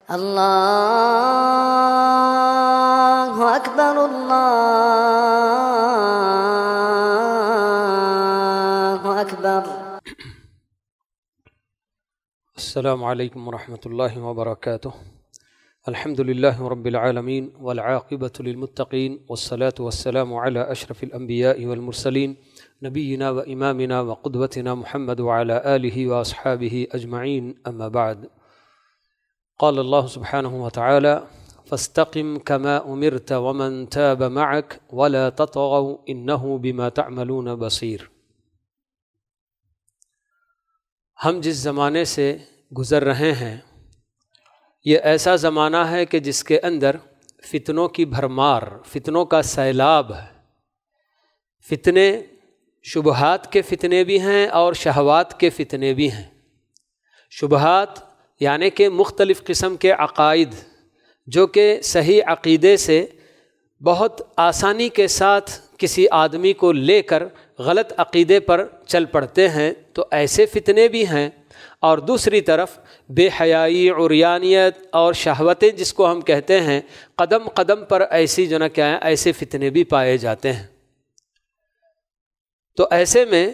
اللہ اکبر اللہ اکبر۔ السلام علیکم ورحمۃ اللہ وبرکاتہ۔ الحمد للہ رب العالمین والعاقبۃ للمتقین والصلاة والسلام علی اشرف الانبیاء والمرسلین نبینا و امامنا و قدوتنا محمد وعلی آلہ واصحابہ اجمعین، اما بعد۔ قال اللہ سبحانہ وتعالی فاستقم كما امرت ومن تاب معك ولا تطغوا انہ بما تعملون بصیر۔ ہم جس زمانے سے گزر رہے ہیں یہ ایسا زمانہ ہے کہ جس کے اندر فتنوں کی بھرمار، فتنوں کا سیلاب ہے۔ فتنے شبہات کے فتنے بھی ہیں اور شہوات کے فتنے بھی ہیں۔ شبہات یعنی کہ مختلف قسم کے عقائد جو کہ صحیح عقیدے سے بہت آسانی کے ساتھ کسی آدمی کو لے کر غلط عقیدے پر چل پڑتے ہیں، تو ایسے فتنے بھی ہیں۔ اور دوسری طرف بے حیائی، عریانیت اور شہوتیں جس کو ہم کہتے ہیں، قدم قدم پر ایسی جو نہ کیا ہیں ایسے فتنے بھی پائے جاتے ہیں۔ تو ایسے میں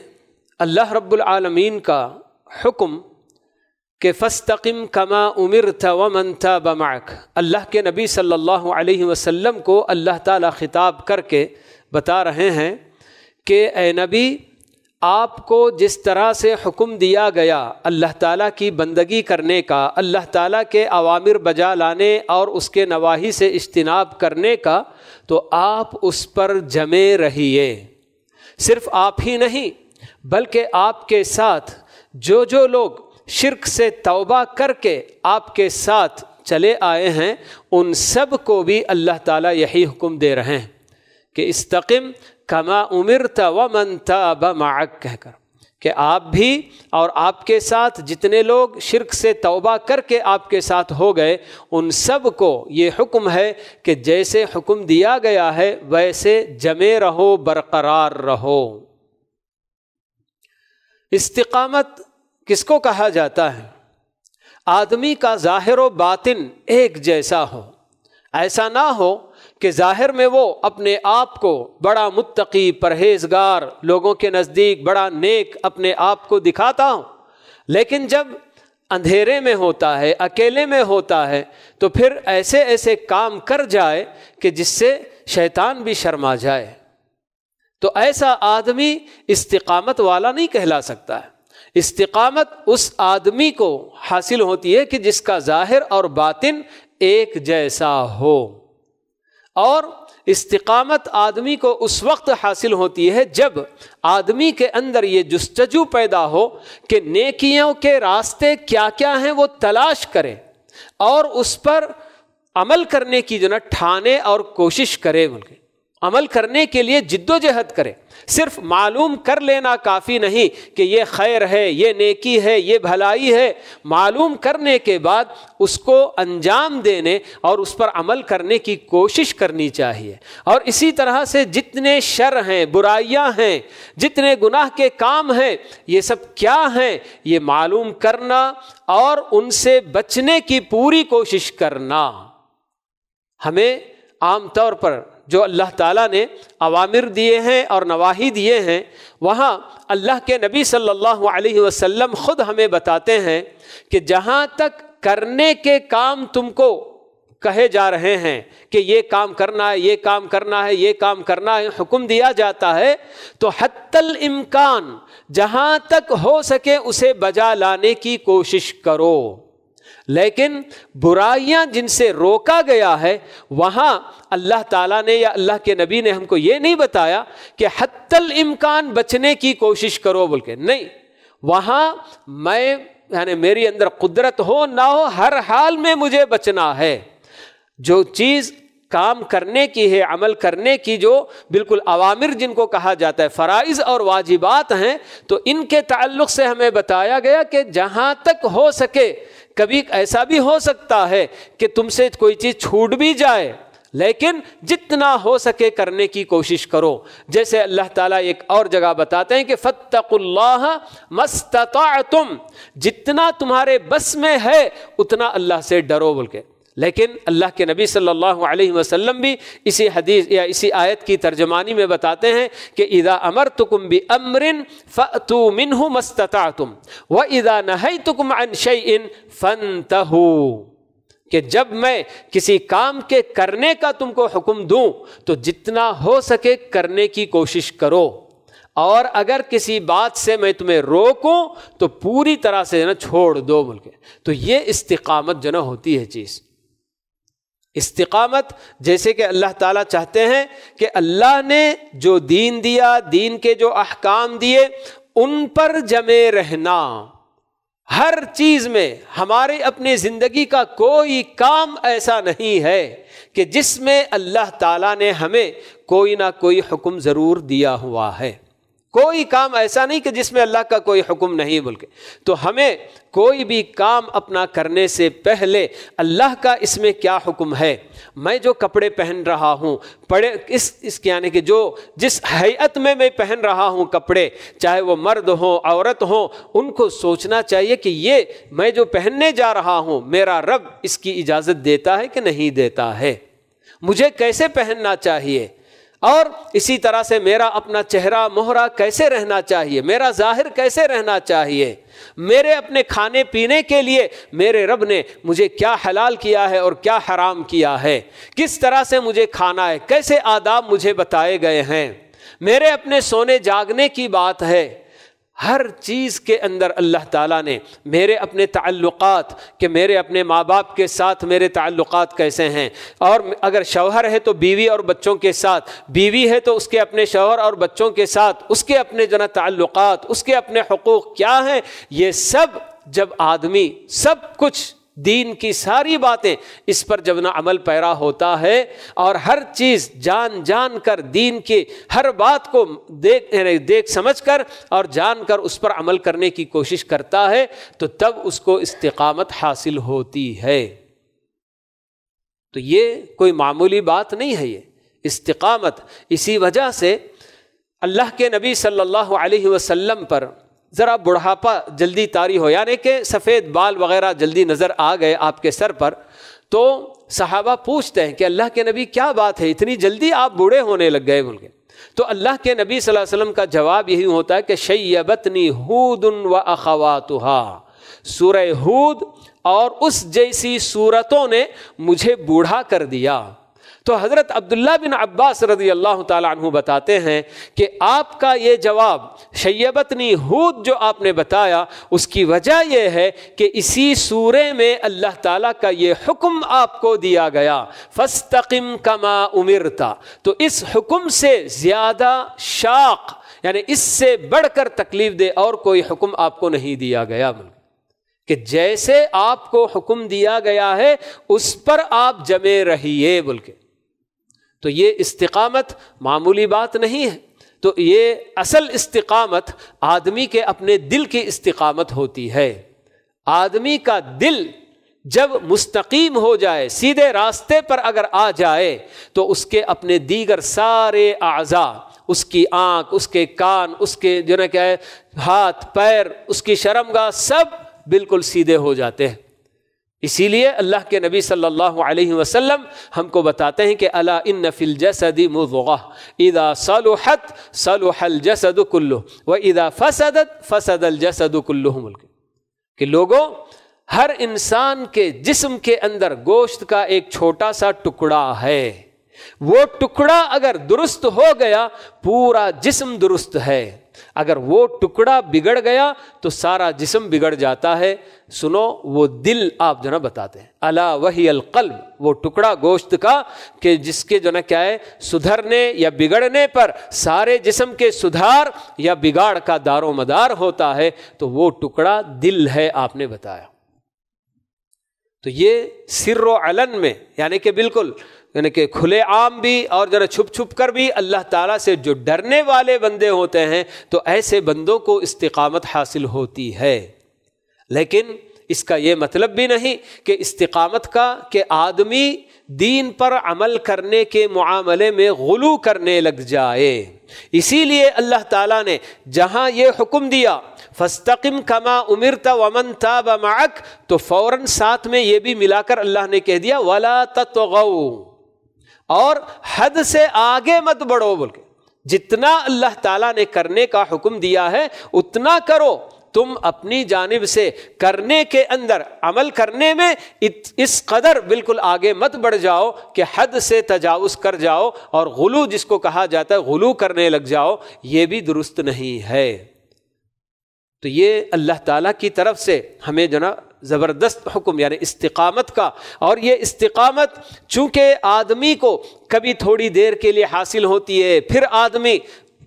اللہ رب العالمین کا حکم کہ فاستقم کما امرت ومن تاب معک، اللہ کے نبی صلی اللہ علیہ وسلم کو اللہ تعالیٰ خطاب کر کے بتا رہے ہیں کہ اے نبی، آپ کو جس طرح سے حکم دیا گیا اللہ تعالیٰ کی بندگی کرنے کا، اللہ تعالیٰ کے اوامر بجا لانے اور اس کے نواہی سے اجتناب کرنے کا، تو آپ اس پر جمے رہیے۔ صرف آپ ہی نہیں بلکہ آپ کے ساتھ جو لوگ شرک سے توبہ کر کے آپ کے ساتھ چلے آئے ہیں، ان سب کو بھی اللہ تعالیٰ یہی حکم دے رہے ہیں کہ استقم کما امرت ومن تاب معک، کہہ کر کہ آپ بھی اور آپ کے ساتھ جتنے لوگ شرک سے توبہ کر کے آپ کے ساتھ ہو گئے، ان سب کو یہ حکم ہے کہ جیسے حکم دیا گیا ہے ویسے جمے رہو، برقرار رہو۔ استقامت کس کو کہا جاتا ہے؟ آدمی کا ظاہر و باطن ایک جیسا ہو۔ ایسا نہ ہو کہ ظاہر میں وہ اپنے آپ کو بڑا متقی، پرہیزگار، لوگوں کے نزدیک بڑا نیک اپنے آپ کو دکھاتا ہوں، لیکن جب اندھیرے میں ہوتا ہے، اکیلے میں ہوتا ہے، تو پھر ایسے کام کر جائے کہ جس سے شیطان بھی شرما جائے۔ تو ایسا آدمی استقامت والا نہیں کہلا سکتا ہے۔ استقامت اس آدمی کو حاصل ہوتی ہے کہ جس کا ظاہر اور باطن ایک جیسا ہو، اور استقامت آدمی کو اس وقت حاصل ہوتی ہے جب آدمی کے اندر یہ جستجو پیدا ہو کہ نیکیوں کے راستے کیا کیا ہیں وہ تلاش کرے اور اس پر عمل کرنے کی جو نا ٹھانے اور کوشش کرے، بلکہ عمل کرنے کے لیے جد و جہد کرے۔ صرف معلوم کر لینا کافی نہیں کہ یہ خیر ہے، یہ نیکی ہے، یہ بھلائی ہے۔ معلوم کرنے کے بعد اس کو انجام دینے اور اس پر عمل کرنے کی کوشش کرنی چاہیے۔ اور اسی طرح سے جتنے شر ہیں، برائیاں ہیں، جتنے گناہ کے کام ہیں، یہ سب کیا ہیں، یہ معلوم کرنا اور ان سے بچنے کی پوری کوشش کرنا۔ ہمیں عام طور پر جو اللہ تعالیٰ نے اوامر دیے ہیں اور نواہی دیے ہیں، وہاں اللہ کے نبی صلی اللہ علیہ وسلم خود ہمیں بتاتے ہیں کہ جہاں تک کرنے کے کام تم کو کہے جا رہے ہیں کہ یہ کام کرنا ہے، یہ کام کرنا ہے، یہ کام کرنا ہے، حکم دیا جاتا ہے، تو حتی الامکان جہاں تک ہو سکے اسے بجا لانے کی کوشش کرو۔ لیکن برائیاں جن سے روکا گیا ہے، وہاں اللہ تعالیٰ نے یا اللہ کے نبی نے ہم کو یہ نہیں بتایا کہ حتی الامکان بچنے کی کوشش کرو بول کے، نہیں، وہاں میں یعنی میری اندر قدرت ہو نہ ہو، ہر حال میں مجھے بچنا ہے۔ جو چیز کام کرنے کی ہے، عمل کرنے کی، جو بالکل اوامر جن کو کہا جاتا ہے، فرائض اور واجبات ہیں، تو ان کے تعلق سے ہمیں بتایا گیا کہ جہاں تک ہو سکے، کبھی ایسا بھی ہو سکتا ہے کہ تم سے کوئی چیز چھوٹ بھی جائے، لیکن جتنا ہو سکے کرنے کی کوشش کرو. جیسے اللہ تعالیٰ ایک اور جگہ بتاتے ہیں کہ فاتقوا اللہ ما استطعتم، جتنا تمہارے بس میں ہے اتنا اللہ سے ڈرو بول کے. لیکن اللہ کے نبی صلی اللہ علیہ وسلم بھی اسی حدیث یا اسی آیت کی ترجمانی میں بتاتے ہیں کہ اذا امرتکم بامر فاتوا منہ ما استطعتم واذا نہیتکم عن شیء فانتہوا، کہ جب میں کسی کام کے کرنے کا تم کو حکم دوں تو جتنا ہو سکے کرنے کی کوشش کرو، اور اگر کسی بات سے میں تمہیں روکوں تو پوری طرح سے نا چھوڑ دو بول کے. تو یہ استقامت جو نا ہوتی ہے چیز. استقامت جیسے کہ اللہ تعالیٰ چاہتے ہیں کہ اللہ نے جو دین دیا، دین کے جو احکام دیے، ان پر جمے رہنا. ہر چیز میں ہمارے اپنی زندگی کا کوئی کام ایسا نہیں ہے کہ جس میں اللہ تعالیٰ نے ہمیں کوئی نہ کوئی حکم ضرور دیا ہوا ہے. کوئی کام ایسا نہیں کہ جس میں اللہ کا کوئی حکم نہیں بول کے. تو ہمیں کوئی بھی کام اپنا کرنے سے پہلے اللہ کا اس میں کیا حکم ہے. میں جو کپڑے پہن رہا ہوں اس یعنی کہ جو جس ہیئت میں پہن رہا ہوں کپڑے، چاہے وہ مرد ہوں عورت ہوں، ان کو سوچنا چاہیے کہ یہ میں جو پہننے جا رہا ہوں میرا رب اس کی اجازت دیتا ہے کہ نہیں دیتا ہے، مجھے کیسے پہننا چاہیے، اور اسی طرح سے میرا اپنا چہرہ مہرہ کیسے رہنا چاہیے، میرا ظاہر کیسے رہنا چاہیے، میرے اپنے کھانے پینے کے لیے میرے رب نے مجھے کیا حلال کیا ہے اور کیا حرام کیا ہے، کس طرح سے مجھے کھانا ہے، کیسے آداب مجھے بتائے گئے ہیں، میرے اپنے سونے جاگنے کی بات ہے. ہر چیز کے اندر اللہ تعالیٰ نے میرے اپنے تعلقات، کہ میرے اپنے ماں باپ کے ساتھ میرے تعلقات کیسے ہیں، اور اگر شوہر ہے تو بیوی اور بچوں کے ساتھ، بیوی ہے تو اس کے اپنے شوہر اور بچوں کے ساتھ اس کے اپنے جو نا تعلقات، اس کے اپنے حقوق کیا ہیں، یہ سب جب آدمی سب کچھ دین کی ساری باتیں اس پر جب نہ عمل پیرا ہوتا ہے اور ہر چیز جان جان کر دین کی ہر بات کو دیکھ سمجھ کر اور جان کر اس پر عمل کرنے کی کوشش کرتا ہے، تو تب اس کو استقامت حاصل ہوتی ہے. تو یہ کوئی معمولی بات نہیں ہے یہ استقامت. اسی وجہ سے اللہ کے نبی صلی اللہ علیہ وسلم پر ذرا بڑھاپا جلدی طاری ہو، یعنی کہ سفید بال وغیرہ جلدی نظر آ گئے آپ کے سر پر، تو صحابہ پوچھتے ہیں کہ اللہ کے نبی کیا بات ہے، اتنی جلدی آپ بوڑھے ہونے لگ گئے بول کے. تو اللہ کے نبی صلی اللہ علیہ وسلم کا جواب یہی ہوتا ہے کہ شیبتنی ہود و اخواتها، سورہ ہود اور اس جیسی سورتوں نے مجھے بوڑھا کر دیا. تو حضرت عبداللہ بن عباس رضی اللہ تعالیٰ عنہ بتاتے ہیں کہ آپ کا یہ جواب شیبتنی ہود جو آپ نے بتایا، اس کی وجہ یہ ہے کہ اسی سورے میں اللہ تعالیٰ کا یہ حکم آپ کو دیا گیا، فاستقم کما امرت. تو اس حکم سے زیادہ شاق، یعنی اس سے بڑھ کر تکلیف دے اور کوئی حکم آپ کو نہیں دیا گیا، کہ جیسے آپ کو حکم دیا گیا ہے اس پر آپ جمے رہیے بول کے. تو یہ استقامت معمولی بات نہیں ہے. تو یہ اصل استقامت آدمی کے اپنے دل کی استقامت ہوتی ہے. آدمی کا دل جب مستقیم ہو جائے، سیدھے راستے پر اگر آ جائے، تو اس کے اپنے دیگر سارے اعضاء، اس کی آنکھ، اس کے کان، اس کے جو نا کیا ہے ہاتھ پیر، اس کی شرمگاہ، سب بالکل سیدھے ہو جاتے ہیں. اسی لیے اللہ کے نبی صلی اللہ علیہ وسلم ہم کو بتاتے ہیں کہ الا ان فی الجسد مضغہ اذا صلحت صلح الجسد کلہ واذا فسدت فسد الجسد کلہ. کہ لوگوں، ہر انسان کے جسم کے اندر گوشت کا ایک چھوٹا سا ٹکڑا ہے، وہ ٹکڑا اگر درست ہو گیا پورا جسم درست ہے، اگر وہ ٹکڑا بگڑ گیا تو سارا جسم بگڑ جاتا ہے. سنو، وہ دل آپ جو نا بتاتے ہیں، الا وہی القلب، وہ ٹکڑا گوشت کا کہ جس کے جو نا کیا ہے سدھرنے یا بگڑنے پر سارے جسم کے سدھار یا بگاڑ کا دار و مدار ہوتا ہے، تو وہ ٹکڑا دل ہے، آپ نے بتایا. تو یہ سر و علن میں، یعنی کہ بالکل یعنی کہ کھلے عام بھی اور ذرا چھپ چھپ کر بھی اللہ تعالیٰ سے جو ڈرنے والے بندے ہوتے ہیں، تو ایسے بندوں کو استقامت حاصل ہوتی ہے. لیکن اس کا یہ مطلب بھی نہیں کہ استقامت کا کہ آدمی دین پر عمل کرنے کے معاملے میں غلو کرنے لگ جائے۔ اسی لیے اللہ تعالیٰ نے جہاں یہ حکم دیا فاستقم کما امرت ومن تاب معک، تو فوراً ساتھ میں یہ بھی ملا کر اللہ نے کہہ دیا ولا تطغوا، اور حد سے آگے مت بڑھو، بول کے جتنا اللہ تعالیٰ نے کرنے کا حکم دیا ہے اتنا کرو، تم اپنی جانب سے کرنے کے اندر عمل کرنے میں اس قدر بالکل آگے مت بڑھ جاؤ کہ حد سے تجاوز کر جاؤ اور غلو جس کو کہا جاتا ہے غلو کرنے لگ جاؤ، یہ بھی درست نہیں ہے۔ تو یہ اللہ تعالیٰ کی طرف سے ہمیں جو نا زبردست حکم یعنی استقامت کا، اور یہ استقامت چونکہ آدمی کو کبھی تھوڑی دیر کے لیے حاصل ہوتی ہے، پھر آدمی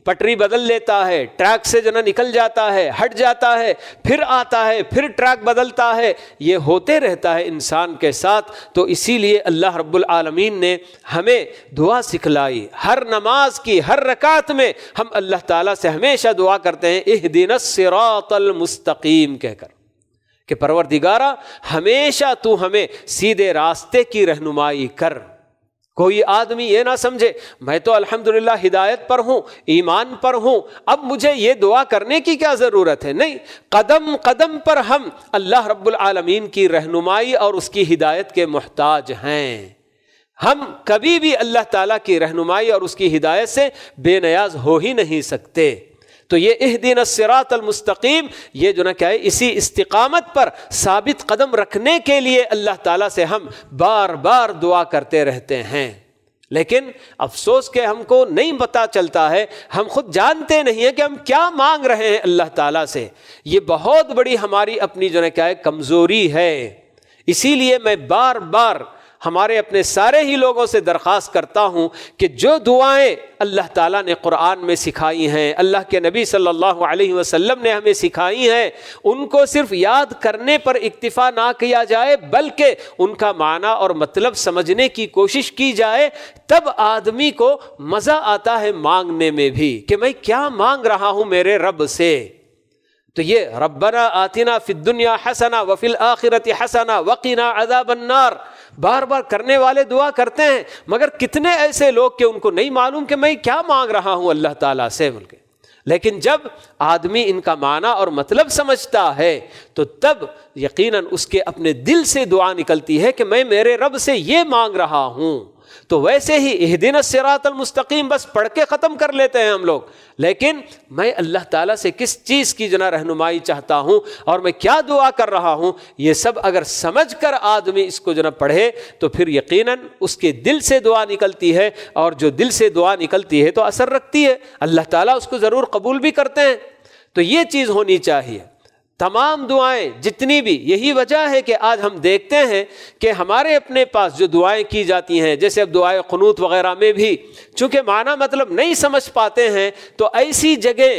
پٹری بدل لیتا ہے، ٹریک سے جو نا نکل جاتا ہے، ہٹ جاتا ہے، پھر آتا ہے، پھر ٹریک بدلتا ہے، یہ ہوتے رہتا ہے انسان کے ساتھ۔ تو اسی لیے اللہ رب العالمین نے ہمیں دعا سکھلائی، ہر نماز کی ہر رکعت میں ہم اللہ تعالیٰ سے ہمیشہ دعا کرتے ہیں اہدنا الصراط المستقیم کہہ کر کہ پروردگارا ہمیشہ تو ہمیں سیدھے راستے کی رہنمائی کر۔ کوئی آدمی یہ نہ سمجھے میں تو الحمدللہ ہدایت پر ہوں، ایمان پر ہوں، اب مجھے یہ دعا کرنے کی کیا ضرورت ہے؟ نہیں، قدم قدم پر ہم اللہ رب العالمین کی رہنمائی اور اس کی ہدایت کے محتاج ہیں۔ ہم کبھی بھی اللہ تعالیٰ کی رہنمائی اور اس کی ہدایت سے بے نیاز ہو ہی نہیں سکتے۔ تو یہ اہدنا الصراط المستقیم، یہ جو نا کیا ہے، اسی استقامت پر ثابت قدم رکھنے کے لیے اللہ تعالیٰ سے ہم بار بار دعا کرتے رہتے ہیں۔ لیکن افسوس کہ ہم کو نہیں پتہ چلتا ہے، ہم خود جانتے نہیں ہیں کہ ہم کیا مانگ رہے ہیں اللہ تعالیٰ سے۔ یہ بہت بڑی ہماری اپنی جو نا کیا ہے کمزوری ہے۔ اسی لیے میں بار بار ہمارے اپنے سارے ہی لوگوں سے درخواست کرتا ہوں کہ جو دعائیں اللہ تعالیٰ نے قرآن میں سکھائی ہیں، اللہ کے نبی صلی اللہ علیہ وسلم نے ہمیں سکھائی ہیں، ان کو صرف یاد کرنے پر اکتفا نہ کیا جائے بلکہ ان کا معنی اور مطلب سمجھنے کی کوشش کی جائے، تب آدمی کو مزہ آتا ہے مانگنے میں بھی کہ میں کیا مانگ رہا ہوں میرے رب سے۔ تو یہ ربنا آتنا فی الدنیا حسنہ وفی الآخرۃ حسنہ وقنا عذاب النار بار بار کرنے والے دعا کرتے ہیں، مگر کتنے ایسے لوگ کہ ان کو نہیں معلوم کہ میں کیا مانگ رہا ہوں اللہ تعالیٰ سے بول کے۔ لیکن جب آدمی ان کا معنی اور مطلب سمجھتا ہے تو تب یقیناً اس کے اپنے دل سے دعا نکلتی ہے کہ میں میرے رب سے یہ مانگ رہا ہوں۔ تو ویسے ہی اہدنا الصراط المستقیم بس پڑھ کے ختم کر لیتے ہیں ہم لوگ، لیکن میں اللہ تعالیٰ سے کس چیز کی جو نا رہنمائی چاہتا ہوں اور میں کیا دعا کر رہا ہوں، یہ سب اگر سمجھ کر آدمی اس کو جو نا پڑھے تو پھر یقیناً اس کے دل سے دعا نکلتی ہے، اور جو دل سے دعا نکلتی ہے تو اثر رکھتی ہے، اللہ تعالیٰ اس کو ضرور قبول بھی کرتے ہیں۔ تو یہ چیز ہونی چاہیے۔ تمام دعائیں جتنی بھی، یہی وجہ ہے کہ آج ہم دیکھتے ہیں کہ ہمارے اپنے پاس جو دعائیں کی جاتی ہیں، جیسے اب دعائے قنوت وغیرہ میں بھی چونکہ معنی مطلب نہیں سمجھ پاتے ہیں، تو ایسی جگہ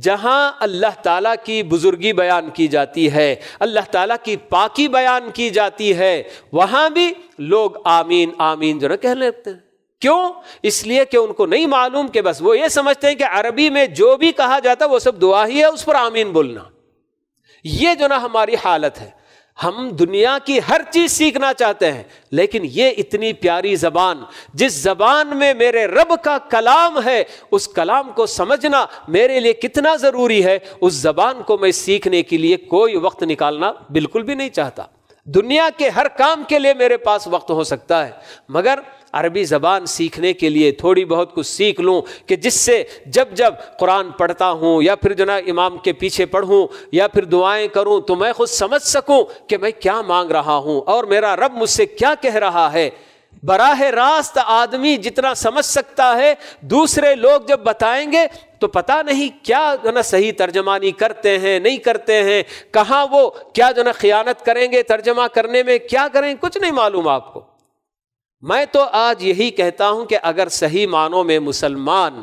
جہاں اللہ تعالیٰ کی بزرگی بیان کی جاتی ہے، اللہ تعالیٰ کی پاکی بیان کی جاتی ہے، وہاں بھی لوگ آمین آمین جو نا کہہ لیتے ہیں۔ کیوں؟ اس لیے کہ ان کو نہیں معلوم کہ بس وہ یہ سمجھتے ہیں کہ عربی میں جو بھی کہا جاتا ہے وہ سب دعا ہی ہے، اس پر آمین بولنا۔ یہ جو نا ہماری حالت ہے، ہم دنیا کی ہر چیز سیکھنا چاہتے ہیں، لیکن یہ اتنی پیاری زبان، جس زبان میں میرے رب کا کلام ہے، اس کلام کو سمجھنا میرے لیے کتنا ضروری ہے، اس زبان کو میں سیکھنے کے لیے کوئی وقت نکالنا بالکل بھی نہیں چاہتا۔ دنیا کے ہر کام کے لیے میرے پاس وقت ہو سکتا ہے، مگر عربی زبان سیکھنے کے لیے تھوڑی بہت کچھ سیکھ لوں کہ جس سے جب جب قرآن پڑھتا ہوں یا پھر جو نا امام کے پیچھے پڑھوں یا پھر دعائیں کروں تو میں خود سمجھ سکوں کہ میں کیا مانگ رہا ہوں اور میرا رب مجھ سے کیا کہہ رہا ہے۔ براہ راست آدمی جتنا سمجھ سکتا ہے، دوسرے لوگ جب بتائیں گے تو پتہ نہیں کیا جو نا صحیح ترجمانی کرتے ہیں نہیں کرتے ہیں، کہاں وہ کیا جو نا خیانت کریں گے ترجمہ کرنے میں، کیا کریں کچھ نہیں معلوم آپ کو۔ میں تو آج یہی کہتا ہوں کہ اگر صحیح معنوں میں مسلمان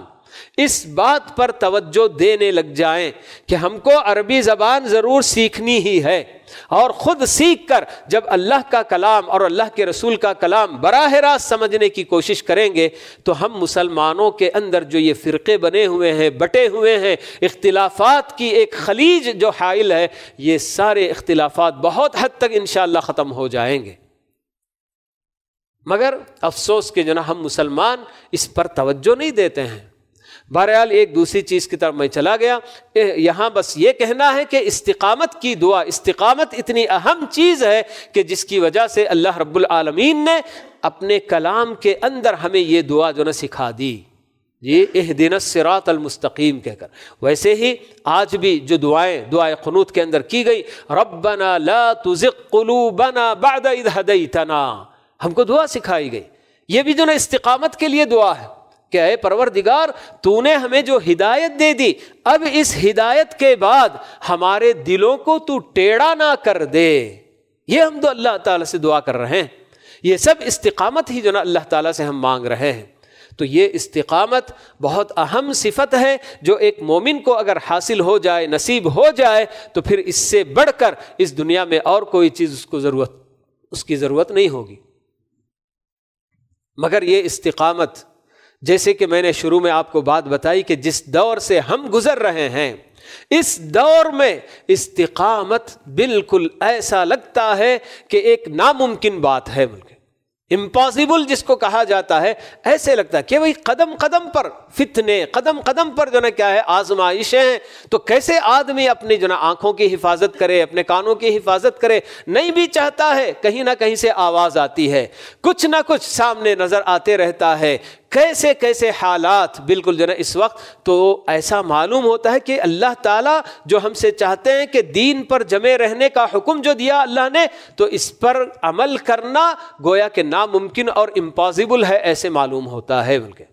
اس بات پر توجہ دینے لگ جائیں کہ ہم کو عربی زبان ضرور سیکھنی ہی ہے، اور خود سیکھ کر جب اللہ کا کلام اور اللہ کے رسول کا کلام براہ راست سمجھنے کی کوشش کریں گے تو ہم مسلمانوں کے اندر جو یہ فرقے بنے ہوئے ہیں، بٹے ہوئے ہیں، اختلافات کی ایک خلیج جو حائل ہے، یہ سارے اختلافات بہت حد تک انشاءاللہ ختم ہو جائیں گے۔ مگر افسوس کہ جو نا ہم مسلمان اس پر توجہ نہیں دیتے ہیں۔ بہرحال ایک دوسری چیز کی طرف میں چلا گیا، یہاں بس یہ کہنا ہے کہ استقامت کی دعا، استقامت اتنی اہم چیز ہے کہ جس کی وجہ سے اللہ رب العالمین نے اپنے کلام کے اندر ہمیں یہ دعا جو نا سکھا دی، جی اہدنا الصراط المستقیم کہہ کر۔ ویسے ہی آج بھی جو دعائیں قنوت کے اندر کی گئی، ربنا لا تزغ قلوبنا بعد اذ ہدیتنا، ہم کو دعا سکھائی گئی، یہ بھی جو نا استقامت کے لیے دعا ہے کہ اے پروردگار تو نے ہمیں جو ہدایت دے دی، اب اس ہدایت کے بعد ہمارے دلوں کو تو ٹیڑھا نہ کر دے۔ یہ ہم تو اللہ تعالیٰ سے دعا کر رہے ہیں، یہ سب استقامت ہی جو نا اللہ تعالیٰ سے ہم مانگ رہے ہیں۔ تو یہ استقامت بہت اہم صفت ہے جو ایک مومن کو اگر حاصل ہو جائے، نصیب ہو جائے، تو پھر اس سے بڑھ کر اس دنیا میں اور کوئی چیز اس کی ضرورت نہیں ہوگی۔ مگر یہ استقامت، جیسے کہ میں نے شروع میں آپ کو بات بتائی کہ جس دور سے ہم گزر رہے ہیں، اس دور میں استقامت بالکل ایسا لگتا ہے کہ ایک ناممکن بات ہے، بلکہ امپاسبل جس کو کہا جاتا ہے، ایسے لگتا ہے کہ وہی قدم قدم پر فتنے، قدم قدم پر جو نا کیا ہے آزمائشیں ہیں، تو کیسے آدمی اپنی جو نا آنکھوں کی حفاظت کرے، اپنے کانوں کی حفاظت کرے، نہیں بھی چاہتا ہے، کہیں نہ کہیں سے آواز آتی ہے، کچھ نہ کچھ سامنے نظر آتے رہتا ہے، کیسے کیسے حالات بالکل جو نا اس وقت تو ایسا معلوم ہوتا ہے کہ اللہ تعالیٰ جو ہم سے چاہتے ہیں کہ دین پر جمے رہنے کا حکم جو دیا اللہ نے، تو اس پر عمل کرنا گویا کہ ناممکن اور امپاسبل ہے ایسے معلوم ہوتا ہے بلکہ۔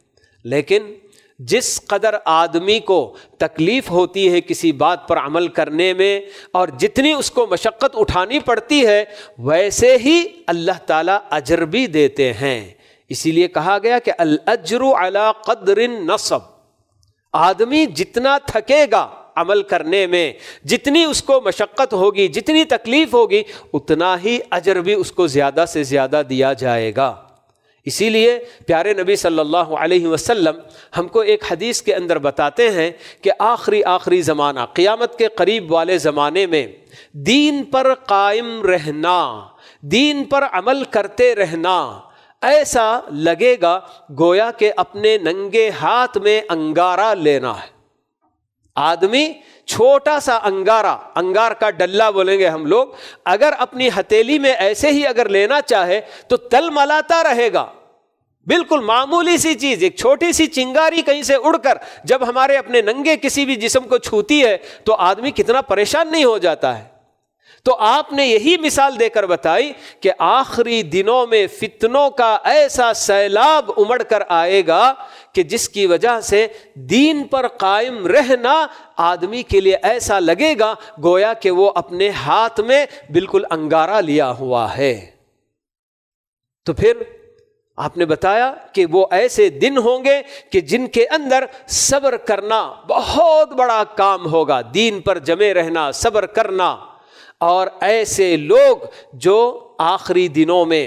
لیکن جس قدر آدمی کو تکلیف ہوتی ہے کسی بات پر عمل کرنے میں اور جتنی اس کو مشقت اٹھانی پڑتی ہے، ویسے ہی اللہ تعالیٰ اجر بھی دیتے ہیں۔ اسی لیے کہا گیا کہ الاجر علی قدر النصب، آدمی جتنا تھکے گا عمل کرنے میں، جتنی اس کو مشقت ہوگی، جتنی تکلیف ہوگی، اتنا ہی اجر بھی اس کو زیادہ سے زیادہ دیا جائے گا۔ اسی لیے پیارے نبی صلی اللہ علیہ وسلم ہم کو ایک حدیث کے اندر بتاتے ہیں کہ آخری زمانہ، قیامت کے قریب والے زمانے میں دین پر قائم رہنا، دین پر عمل کرتے رہنا ایسا لگے گا گویا کہ اپنے ننگے ہاتھ میں انگارہ لینا ہے۔ آدمی چھوٹا سا انگار کا ڈلہ بولیں گے ہم لوگ، اگر اپنی ہتھیلی میں ایسے ہی اگر لینا چاہے تو تل ملاتا رہے گا، بالکل معمولی سی چیز، ایک چھوٹی سی چنگاری کہیں سے اڑ کر جب ہمارے اپنے ننگے کسی بھی جسم کو چھوتی ہے تو آدمی کتنا پریشان نہیں ہو جاتا ہے۔ تو آپ نے یہی مثال دے کر بتائی کہ آخری دنوں میں فتنوں کا ایسا سیلاب امڑ کر آئے گا کہ جس کی وجہ سے دین پر قائم رہنا آدمی کے لیے ایسا لگے گا گویا کہ وہ اپنے ہاتھ میں بالکل انگارہ لیا ہوا ہے۔ تو پھر آپ نے بتایا کہ وہ ایسے دن ہوں گے کہ جن کے اندر صبر کرنا بہت بڑا کام ہوگا، دین پر جمے رہنا، صبر کرنا۔ اور ایسے لوگ جو آخری دنوں میں،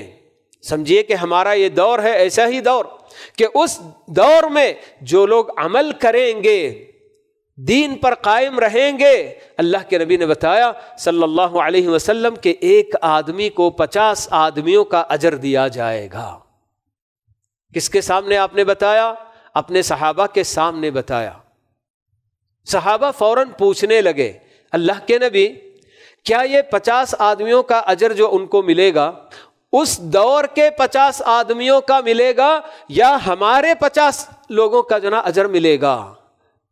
سمجھیے کہ ہمارا یہ دور ہے ایسا ہی دور کہ اس دور میں جو لوگ عمل کریں گے، دین پر قائم رہیں گے، اللہ کے نبی نے بتایا صلی اللہ علیہ وسلم کہ ایک آدمی کو 50 آدمیوں کا اجر دیا جائے گا۔ کس کے سامنے آپ نے بتایا؟ اپنے صحابہ کے سامنے بتایا۔ صحابہ فوراً پوچھنے لگے اللہ کے نبی، کیا یہ 50 آدمیوں کا اجر جو ان کو ملے گا اس دور کے 50 آدمیوں کا ملے گا یا ہمارے 50 لوگوں کا جو نا اجر ملے گا؟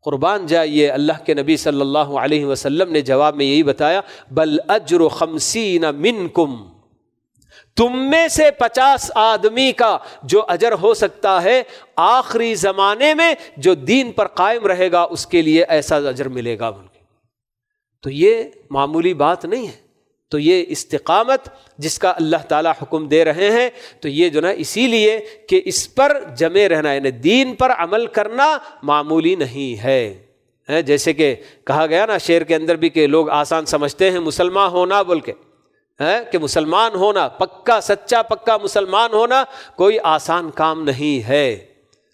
قربان جائیے، اللہ کے نبی صلی اللہ علیہ وسلم نے جواب میں یہی بتایا، بل اجر 50 منکم، تم میں سے 50 آدمی کا جو اجر ہو سکتا ہے آخری زمانے میں جو دین پر قائم رہے گا اس کے لیے ایسا اجر ملے گا۔ تو یہ معمولی بات نہیں ہے۔ تو یہ استقامت جس کا اللہ تعالیٰ حکم دے رہے ہیں، تو یہ جو نا اسی لیے کہ اس پر جمے رہنا، یعنی دین پر عمل کرنا معمولی نہیں ہے۔ جیسے کہ کہا گیا نا شعر کے اندر بھی کہ لوگ آسان سمجھتے ہیں مسلمان ہونا، بول کے کہ مسلمان ہونا، پکا سچا پکا مسلمان ہونا کوئی آسان کام نہیں ہے۔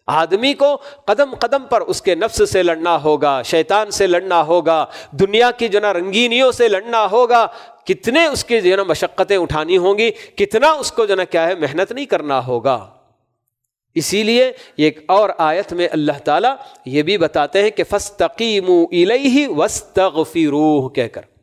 آدمی کو قدم قدم پر اس کے نفس سے لڑنا ہوگا، شیطان سے لڑنا ہوگا، دنیا کی جو نا رنگینیوں سے لڑنا ہوگا، کتنے اس کے جو ہے نا مشقتیں اٹھانی ہوں گی، کتنا اس کو جو ہے نا کیا ہے محنت نہیں کرنا ہوگا۔ اسی لیے ایک اور آیت میں اللہ تعالیٰ یہ بھی بتاتے ہیں کہ فَاسْتَقِیمُوا إِلَيْهِ وَاسْتَغْفِرُوهُ کہہ کر،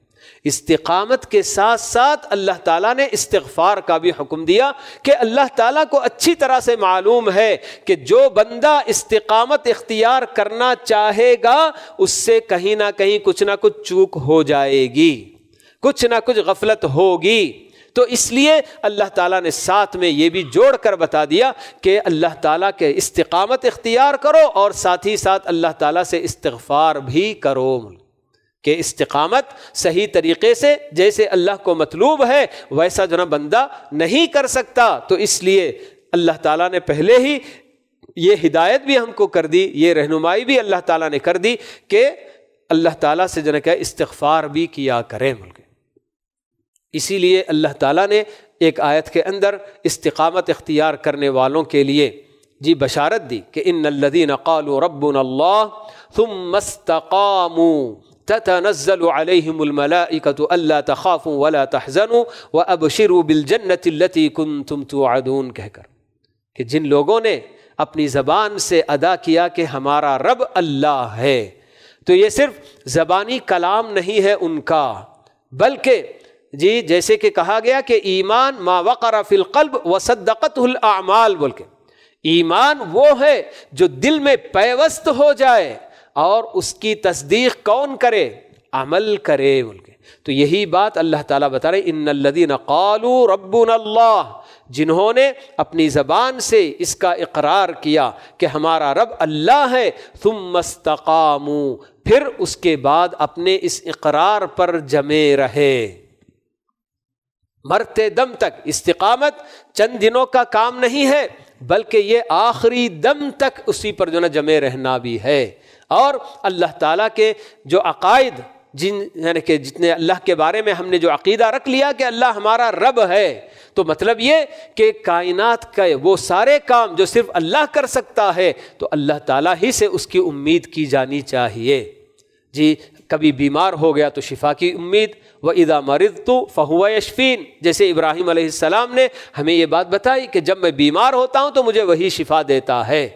استقامت کے ساتھ ساتھ اللہ تعالیٰ نے استغفار کا بھی حکم دیا کہ اللہ تعالیٰ کو اچھی طرح سے معلوم ہے کہ جو بندہ استقامت اختیار کرنا چاہے گا اس سے کہیں نہ کہیں کچھ نہ کچھ چوک ہو جائے گی، کچھ نہ کچھ غفلت ہوگی۔ تو اس لیے اللہ تعالیٰ نے ساتھ میں یہ بھی جوڑ کر بتا دیا کہ اللہ تعالیٰ کے استقامت اختیار کرو اور ساتھ ہی ساتھ اللہ تعالیٰ سے استغفار بھی کرو، کہ استقامت صحیح طریقے سے جیسے اللہ کو مطلوب ہے ویسا جو نا بندہ نہیں کر سکتا۔ تو اس لیے اللہ تعالیٰ نے پہلے ہی یہ ہدایت بھی ہم کو کر دی، یہ رہنمائی بھی اللہ تعالیٰ نے کر دی کہ اللہ تعالیٰ سے جو ہے استغفار بھی کیا کریں۔ اسی لیے اللہ تعالیٰ نے ایک آیت کے اندر استقامت اختیار کرنے والوں کے لیے جی بشارت دی کہ ان الذین قالوا ربنا اللہ ثم استقاموا تتنزل علیہم الملائکۃ الا تخافوا ولا تحزنوا وابشروا بالجنۃ التي کنتم توعدون کہہ کر، کہ جن لوگوں نے اپنی زبان سے ادا کیا کہ ہمارا رب اللہ ہے، تو یہ صرف زبانی کلام نہیں ہے ان کا، بلکہ جی جیسے کہ کہا گیا کہ ایمان ما وقر فی القلب وصدقته الاعمال، بول کے ایمان وہ ہے جو دل میں پیوست ہو جائے اور اس کی تصدیق کون کرے؟ عمل کرے، بول کے۔ تو یہی بات اللہ تعالیٰ بتا رہے ان الذین قالوا ربنا اللہ، جنہوں نے اپنی زبان سے اس کا اقرار کیا کہ ہمارا رب اللہ ہے، ثم استقاموا، پھر اس کے بعد اپنے اس اقرار پر جمے رہے مرتے دم تک۔ استقامت چند دنوں کا کام نہیں ہے بلکہ یہ آخری دم تک اسی پر جو نا جمے رہنا بھی ہے۔ اور اللہ تعالیٰ کے جو عقائد یعنی کہ جتنے اللہ کے بارے میں ہم نے جو عقیدہ رکھ لیا کہ اللہ ہمارا رب ہے، تو مطلب یہ کہ کائنات کا وہ سارے کام جو صرف اللہ کر سکتا ہے تو اللہ تعالیٰ ہی سے اس کی امید کی جانی چاہیے۔ جی کبھی بیمار ہو گیا تو شفا کی امید، وَإِذَا مَرِضْتُ فَهُوَ يَشْفِينِ، جیسے ابراہیم علیہ السلام نے ہمیں یہ بات بتائی کہ جب میں بیمار ہوتا ہوں تو مجھے وہی شفا دیتا ہے،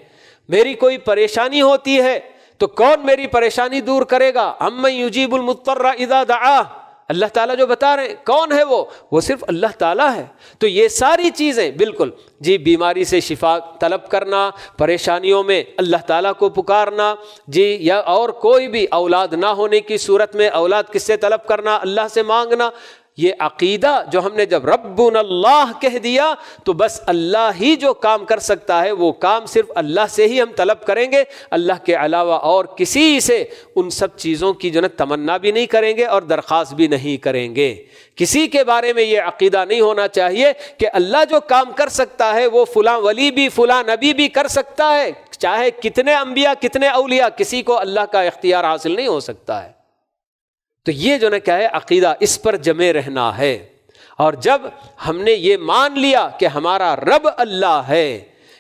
میری کوئی پریشانی ہوتی ہے تو کون میری پریشانی دور کرے گا؟ اَمَّن يُجِيبُ الْمُضْطَرَّ إِذَا دَعَاهُ، اللہ تعالیٰ جو بتا رہے ہیں کون ہے وہ صرف اللہ تعالیٰ ہے۔ تو یہ ساری چیزیں بالکل جی بیماری سے شفا طلب کرنا، پریشانیوں میں اللہ تعالیٰ کو پکارنا، جی یا اور کوئی بھی اولاد نہ ہونے کی صورت میں اولاد کس سے طلب کرنا؟ اللہ سے مانگنا۔ یہ عقیدہ جو ہم نے جب ربنا اللہ کہہ دیا تو بس اللہ ہی جو کام کر سکتا ہے وہ کام صرف اللہ سے ہی ہم طلب کریں گے، اللہ کے علاوہ اور کسی سے ان سب چیزوں کی جو نا تمنا بھی نہیں کریں گے اور درخواست بھی نہیں کریں گے۔ کسی کے بارے میں یہ عقیدہ نہیں ہونا چاہیے کہ اللہ جو کام کر سکتا ہے وہ فلاں ولی بھی فلاں نبی بھی کر سکتا ہے، چاہے کتنے انبیاء کتنے اولیاء، کسی کو اللہ کا اختیار حاصل نہیں ہو سکتا ہے۔ تو یہ جو نا کیا ہے عقیدہ، اس پر جمے رہنا ہے۔ اور جب ہم نے یہ مان لیا کہ ہمارا رب اللہ ہے،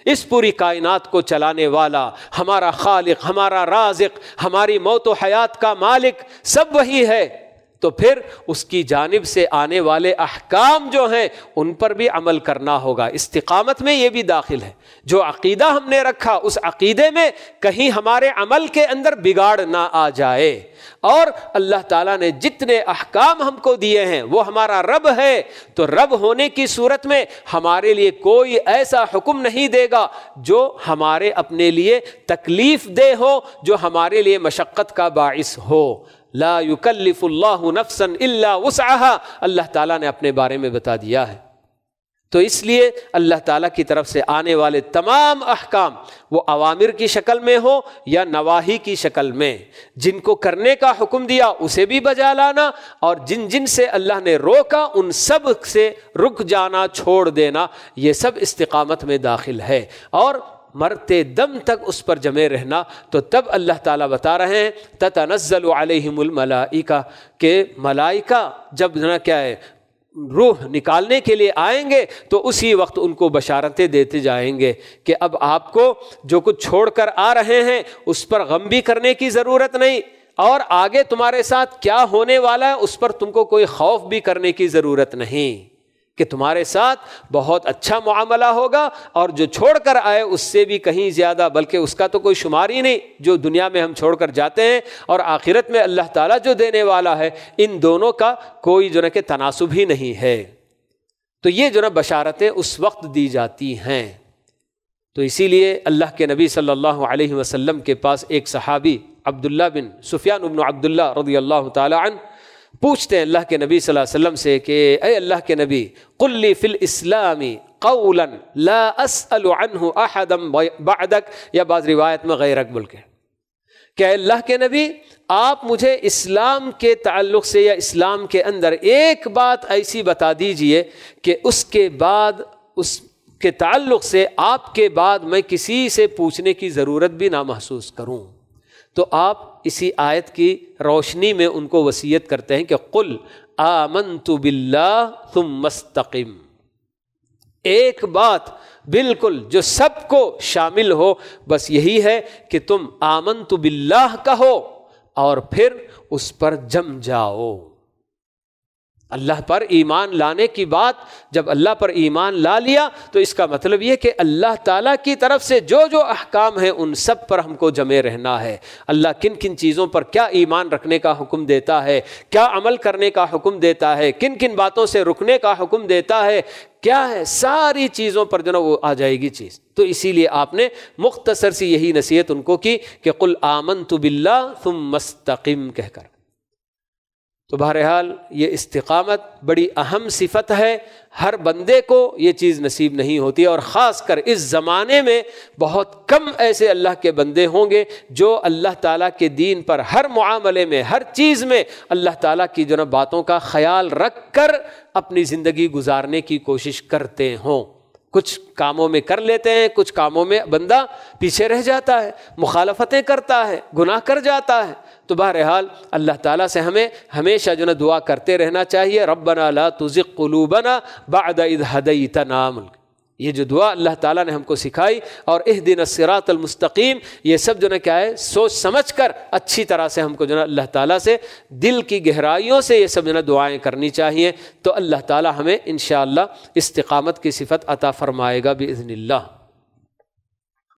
اس پوری کائنات کو چلانے والا، ہمارا خالق، ہمارا رازق، ہماری موت و حیات کا مالک سب وہی ہے، تو پھر اس کی جانب سے آنے والے احکام جو ہیں ان پر بھی عمل کرنا ہوگا۔ استقامت میں یہ بھی داخل ہے، جو عقیدہ ہم نے رکھا اس عقیدے میں کہیں ہمارے عمل کے اندر بگاڑ نہ آ جائے، اور اللہ تعالیٰ نے جتنے احکام ہم کو دیے ہیں وہ ہمارا رب ہے، تو رب ہونے کی صورت میں ہمارے لیے کوئی ایسا حکم نہیں دے گا جو ہمارے اپنے لیے تکلیف دہ ہو، جو ہمارے لیے مشقت کا باعث ہو۔ لا یکلف اللہ نفسا الا وسعها، اللہ تعالیٰ نے اپنے بارے میں بتا دیا ہے۔ تو اس لیے اللہ تعالیٰ کی طرف سے آنے والے تمام احکام، وہ اوامر کی شکل میں ہو یا نواہی کی شکل میں، جن کو کرنے کا حکم دیا اسے بھی بجا لانا، اور جن جن سے اللہ نے روکا ان سب سے رک جانا، چھوڑ دینا، یہ سب استقامت میں داخل ہے۔ اور مرتے دم تک اس پر جمے رہنا۔ تو تب اللہ تعالیٰ بتا رہے ہیں تتنزل علیہم الملائکہ، کہ ملائکہ جب نہ کیا ہے روح نکالنے کے لیے آئیں گے تو اسی وقت ان کو بشارتیں دیتے جائیں گے کہ اب آپ کو جو کچھ چھوڑ کر آ رہے ہیں اس پر غم بھی کرنے کی ضرورت نہیں، اور آگے تمہارے ساتھ کیا ہونے والا ہے اس پر تم کو کوئی خوف بھی کرنے کی ضرورت نہیں، کہ تمہارے ساتھ بہت اچھا معاملہ ہوگا، اور جو چھوڑ کر آئے اس سے بھی کہیں زیادہ، بلکہ اس کا تو کوئی شمار ہی نہیں جو دنیا میں ہم چھوڑ کر جاتے ہیں، اور آخرت میں اللہ تعالیٰ جو دینے والا ہے، ان دونوں کا کوئی جو ہے کہ تناسب ہی نہیں ہے۔ تو یہ جو ہے بشارتیں اس وقت دی جاتی ہیں۔ تو اسی لیے اللہ کے نبی صلی اللہ علیہ وسلم کے پاس ایک صحابی عبداللہ بن سفیان بن عبداللہ رضی اللہ تعالی عنہ پوچھتے ہیں اللہ کے نبی صلی اللہ علیہ وسلم سے کہ اے اللہ کے نبی، قل لی فی الاسلام قولا لا اسأل عنہ احدا بعدک، یا بعض روایت میں غیرک بول کے، کہ اے اللہ کے نبی آپ مجھے اسلام کے تعلق سے یا اسلام کے اندر ایک بات ایسی بتا دیجئے کہ اس کے بعد اس کے تعلق سے آپ کے بعد میں کسی سے پوچھنے کی ضرورت بھی نہ محسوس کروں۔ تو آپ اسی آیت کی روشنی میں ان کو وصیت کرتے ہیں کہ قل آمنت باللہ ثم استقم، ایک بات بالکل جو سب کو شامل ہو، بس یہی ہے کہ تم آمنت باللہ کہو اور پھر اس پر جم جاؤ۔ اللہ پر ایمان لانے کی بات، جب اللہ پر ایمان لا لیا تو اس کا مطلب یہ کہ اللہ تعالیٰ کی طرف سے جو جو احکام ہیں ان سب پر ہم کو جمے رہنا ہے۔ اللہ کن کن چیزوں پر کیا ایمان رکھنے کا حکم دیتا ہے، کیا عمل کرنے کا حکم دیتا ہے، کن کن باتوں سے رکنے کا حکم دیتا ہے، کیا ہے، ساری چیزوں پر جو نا وہ آ جائے گی چیز۔ تو اسی لیے آپ نے مختصر سی یہی نصیحت ان کو کی کہ قل آمنت باللہ ثم استقم کہہ کر۔ تو بہرحال یہ استقامت بڑی اہم صفت ہے، ہر بندے کو یہ چیز نصیب نہیں ہوتی، اور خاص کر اس زمانے میں بہت کم ایسے اللہ کے بندے ہوں گے جو اللہ تعالیٰ کے دین پر ہر معاملے میں، ہر چیز میں اللہ تعالیٰ کی جو نا باتوں کا خیال رکھ کر اپنی زندگی گزارنے کی کوشش کرتے ہوں۔ کچھ کاموں میں کر لیتے ہیں، کچھ کاموں میں بندہ پیچھے رہ جاتا ہے، مخالفتیں کرتا ہے، گناہ کر جاتا ہے۔ تو بہرحال اللہ تعالیٰ سے ہمیں ہمیشہ جو نا دعا کرتے رہنا چاہیے، ربنا لا تزغ قلوبنا بعد اذ ہدیتنا، یہ جو دعا اللہ تعالیٰ نے ہم کو سکھائی، اور اہدنا الصراط المستقیم، یہ سب جو نا کیا ہے، سوچ سمجھ کر اچھی طرح سے ہم کو جو نا اللہ تعالیٰ سے دل کی گہرائیوں سے یہ سب جو نا دعائیں کرنی چاہیے، تو اللہ تعالیٰ ہمیں انشاءاللہ استقامت کی صفت عطا فرمائے گا بإذن اللہ۔